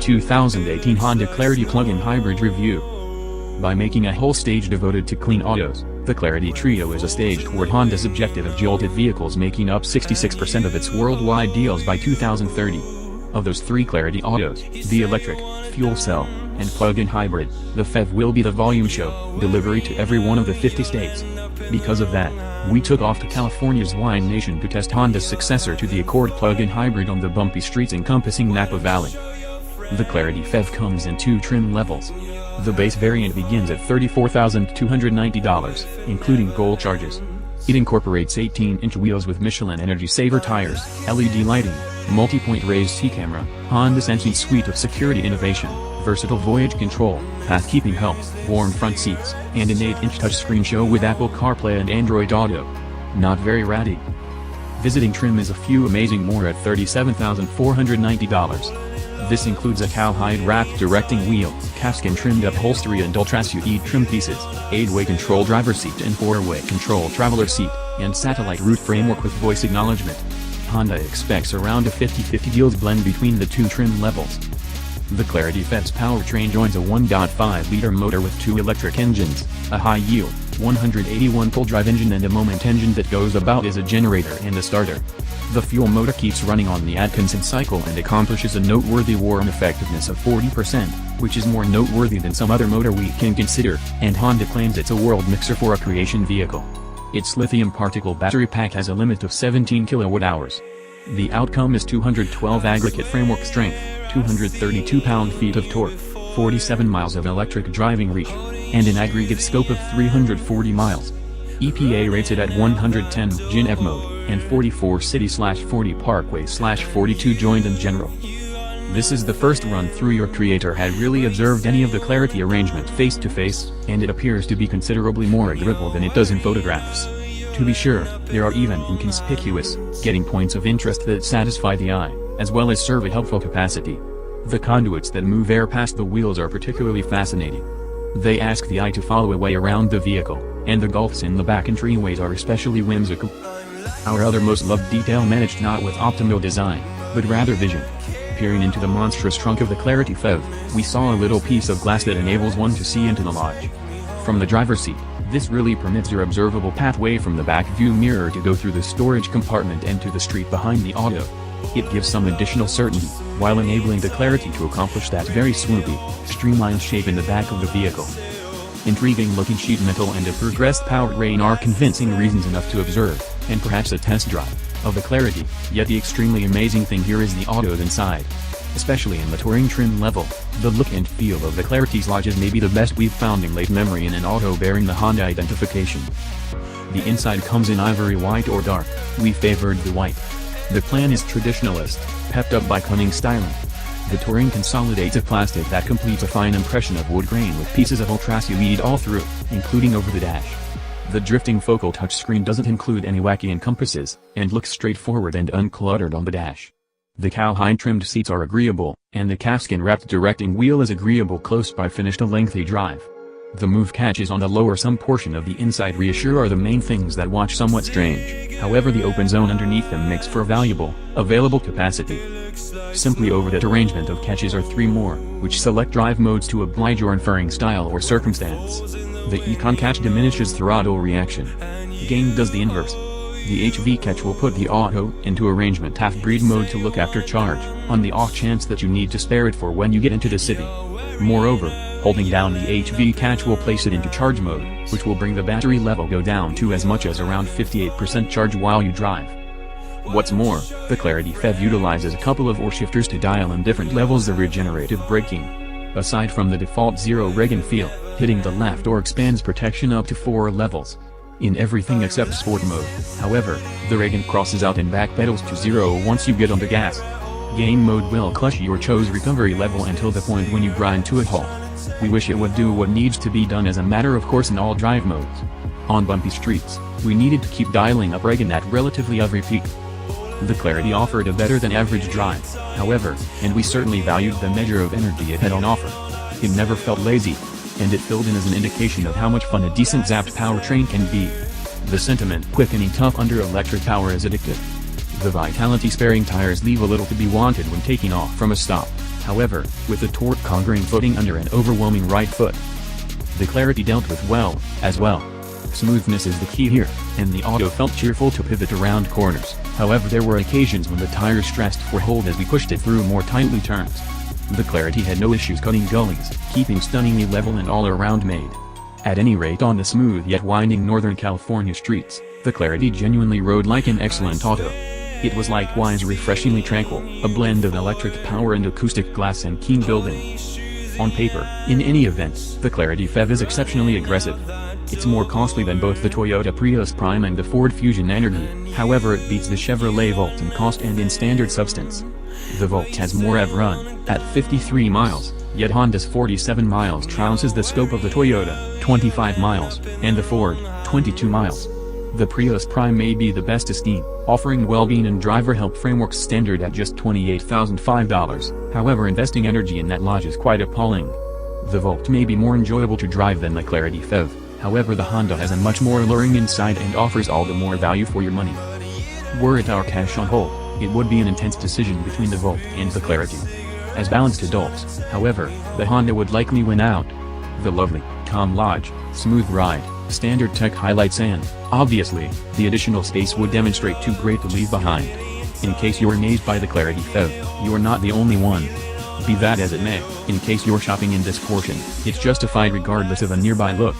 2018 Honda Clarity Plug-in Hybrid Review. By making a whole stage devoted to clean autos, the Clarity Trio is a stage toward Honda's objective of jolted vehicles making up 66% of its worldwide deals by 2030. Of those three Clarity autos, the electric, fuel cell, and plug-in hybrid, the PHEV will be the volume show delivery to every one of the 50 states. Because of that, we took off to California's Wine Nation to test Honda's successor to the Accord plug-in hybrid on the bumpy streets encompassing Napa Valley. The Clarity PHEV comes in two trim levels. The base variant begins at $34,290, including gold charges. It incorporates 18-inch wheels with Michelin Energy Saver tires, LED lighting, multi-point raised C-camera, Honda Sensing suite of security innovation, versatile voyage control, path-keeping help, warm front seats, and an 8-inch touchscreen show with Apple CarPlay and Android Auto. Not very ratty. Visiting trim is a few amazing more at $37,490. This includes a cowhide wrapped directing wheel, calfskin trimmed upholstery and ultra-suede trim pieces, 8-way control driver seat and 4-way control traveler seat, and satellite roof framework with voice acknowledgement. Honda expects around a 50-50 deals blend between the two trim levels. The Clarity PHEV's powertrain joins a 1.5-liter motor with two electric engines, a high-yield, 181 pull-drive engine and a Moment engine that goes about as a generator and a starter. The fuel motor keeps running on the Atkinson cycle and accomplishes a noteworthy warm effectiveness of 40%, which is more noteworthy than some other motor we can consider, and Honda claims it's a world mixer for a creation vehicle. Its lithium particle battery pack has a limit of 17 kWh. The outcome is 212 aggregate framework strength, 232 pound-feet of torque, 47 miles of electric driving reach, and an aggregate scope of 340 miles. EPA rates it at 110 Gen-EV mode, and 44 city/40 parkway/42 joined in general. This is the first run through your creator had really observed any of the Clarity arrangement face to face, and it appears to be considerably more agreeable than it does in photographs. To be sure, there are even inconspicuous, getting points of interest that satisfy the eye, as well as serve a helpful capacity. The conduits that move air past the wheels are particularly fascinating. They ask the eye to follow a way around the vehicle, and the gulfs in the back entryways are especially whimsical. Our other most loved detail managed not with optimal design, but rather vision. Peering into the monstrous trunk of the Clarity PHEV, we saw a little piece of glass that enables one to see into the lodge. From the driver's seat, this really permits your observable pathway from the back view mirror to go through the storage compartment and to the street behind the auto. It gives some additional certainty, while enabling the Clarity to accomplish that very swoopy, streamlined shape in the back of the vehicle. Intriguing-looking sheet metal and a progressed powertrain are convincing reasons enough to observe, and perhaps a test drive, of the Clarity, yet the extremely amazing thing here is the autos inside. Especially in the touring trim level, the look and feel of the Clarity's lodges may be the best we've found in late memory in an auto bearing the Honda identification. The inside comes in ivory white or dark, we favored the white. The plan is traditionalist, pepped up by cunning styling. The touring consolidates a plastic that completes a fine impression of wood grain with pieces of ultra-suede all through, including over the dash. The drifting focal touchscreen doesn't include any wacky encompasses, and looks straightforward and uncluttered on the dash. The cowhide-trimmed seats are agreeable, and the calfskin-wrapped directing wheel is agreeable close by finished a lengthy drive. The move catches on the lower some portion of the inside reassure are the main things that watch somewhat strange, however the open zone underneath them makes for valuable, available capacity. Simply over that arrangement of catches are three more, which select drive modes to oblige your inferring style or circumstance. The Econ catch diminishes throttle reaction. Gain does the inverse. The HV catch will put the auto into arrangement half-breed mode to look after charge, on the off chance that you need to spare it for when you get into the city. Moreover, holding down the HV catch will place it into charge mode, which will bring the battery level go down to as much as around 58% charge while you drive. What's more, the Clarity PHEV utilizes a couple of shifters to dial in different levels of regenerative braking. Aside from the default zero regen feel, hitting the left or expands protection up to 4 levels. In everything except sport mode, however, the regen crosses out and backpedals to 0 once you get on the gas. Game mode will clutch your chose recovery level until the point when you grind to a halt. We wish it would do what needs to be done as a matter of course in all drive modes. On bumpy streets, we needed to keep dialing up regen at relatively every peak. The Clarity offered a better than average drive, however, and we certainly valued the measure of energy it had on offer. It never felt lazy, and it filled in as an indication of how much fun a decent zapped powertrain can be. The sentiment quickening tough under electric power is addictive. The vitality-sparing tires leave a little to be wanted when taking off from a stop. However, with the torque-conquering footing under an overwhelming right foot, the Clarity dealt with well, as well. Smoothness is the key here, and the auto felt cheerful to pivot around corners. However, there were occasions when the tires stressed for hold as we pushed it through more tightly turns. The Clarity had no issues cutting gullies, keeping stunningly level and all-around made. At any rate, on the smooth yet winding Northern California streets, the Clarity genuinely rode like an excellent auto. It was likewise refreshingly tranquil, a blend of electric power and acoustic glass and keen building. On paper, in any event, the Clarity PHEV is exceptionally aggressive. It's more costly than both the Toyota Prius Prime and the Ford Fusion Energy, however it beats the Chevrolet Volt in cost and in standard substance. The Volt has more EV run, at 53 miles, yet Honda's 47 miles trounces the scope of the Toyota, 25 miles, and the Ford, 22 miles. The Prius Prime may be the best esteem, offering well-being and driver help frameworks standard at just $28,005, however investing energy in that lodge is quite appalling. The Volt may be more enjoyable to drive than the Clarity PHEV, however the Honda has a much more alluring inside and offers all the more value for your money. Were it our cash on hold, it would be an intense decision between the Volt and the Clarity. As balanced adults, however, the Honda would likely win out. The lovely, calm lodge, smooth ride, standard tech highlights and, obviously, the additional space would demonstrate too great to leave behind. In case you're amazed by the Clarity PHEV, you're not the only one. Be that as it may, in case you're shopping in this portion, it's justified regardless of a nearby look.